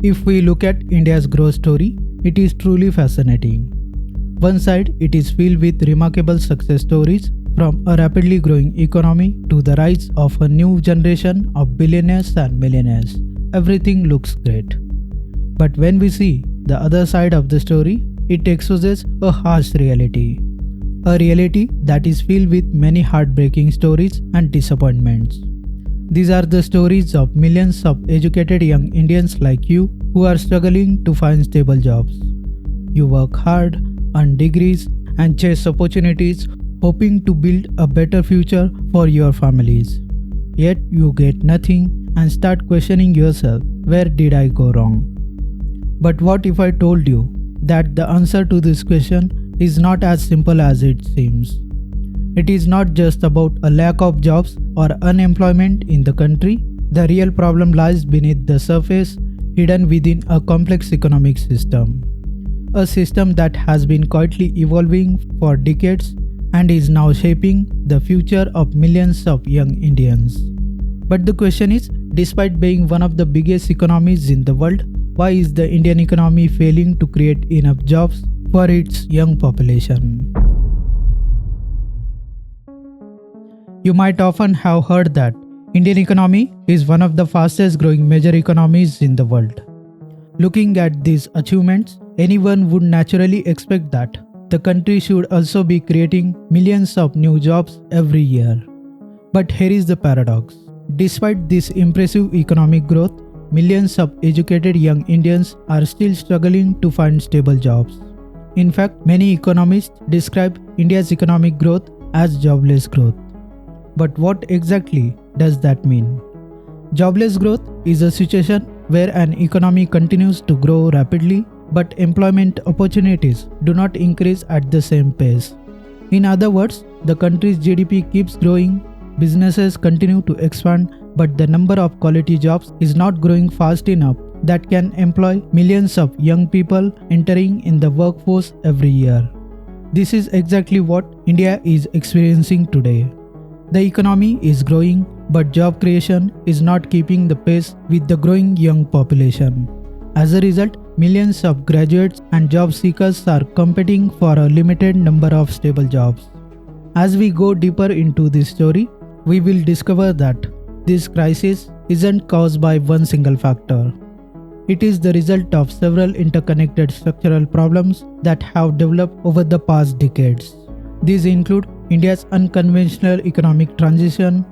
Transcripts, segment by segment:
If we look at India's growth story, it is truly fascinating. One side, it is filled with remarkable success stories, from a rapidly growing economy to the rise of a new generation of billionaires and millionaires. Everything looks great. But when we see the other side of the story, it exposes a harsh reality. A reality that is filled with many heartbreaking stories and disappointments. These are the stories of millions of educated young Indians like you who are struggling to find stable jobs. You work hard, earn degrees, and chase opportunities, hoping to build a better future for your families. Yet you get nothing and start questioning yourself, where did I go wrong? But what if I told you that the answer to this question is not as simple as it seems? It is not just about a lack of jobs or unemployment in the country. The real problem lies beneath the surface, hidden within a complex economic system. A system that has been quietly evolving for decades and is now shaping the future of millions of young Indians. But the question is, despite being one of the biggest economies in the world, why is the Indian economy failing to create enough jobs for its young population? You might often have heard that Indian economy is one of the fastest growing major economies in the world. Looking at these achievements, anyone would naturally expect that the country should also be creating millions of new jobs every year. But here is the paradox. Despite this impressive economic growth, millions of educated young Indians are still struggling to find stable jobs. In fact, many economists describe India's economic growth as jobless growth. But what exactly does that mean? Jobless growth is a situation where an economy continues to grow rapidly, but employment opportunities do not increase at the same pace. In other words, the country's GDP keeps growing, businesses continue to expand, but the number of quality jobs is not growing fast enough that can employ millions of young people entering in the workforce every year. This is exactly what India is experiencing today. The economy is growing, but job creation is not keeping the pace with the growing young population. As a result, millions of graduates and job seekers are competing for a limited number of stable jobs. As we go deeper into this story, we will discover that this crisis isn't caused by one single factor. It is the result of several interconnected structural problems that have developed over the past decades. These include India's unconventional economic transition,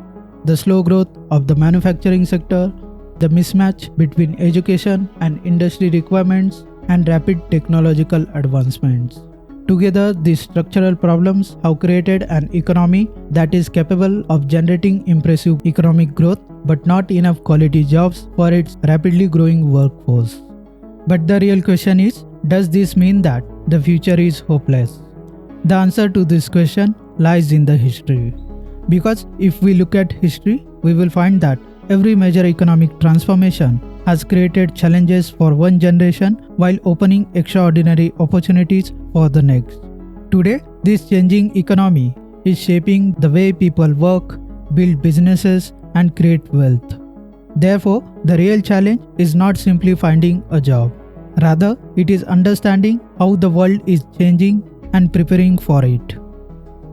the slow growth of the manufacturing sector, the mismatch between education and industry requirements, and rapid technological advancements. Together, these structural problems have created an economy that is capable of generating impressive economic growth, but not enough quality jobs for its rapidly growing workforce. But the real question is, does this mean that the future is hopeless? The answer to this question lies in the history. Because if we look at history, we will find that every major economic transformation has created challenges for one generation while opening extraordinary opportunities for the next. Today, this changing economy is shaping the way people work, build businesses, and create wealth. Therefore, the real challenge is not simply finding a job. Rather, it is understanding how the world is changing and preparing for it.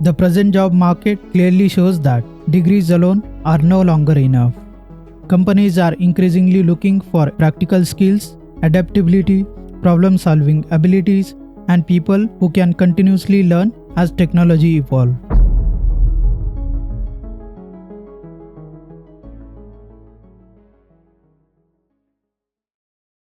The present job market clearly shows that degrees alone are no longer enough. Companies are increasingly looking for practical skills, adaptability, problem-solving abilities, and people who can continuously learn as technology evolves.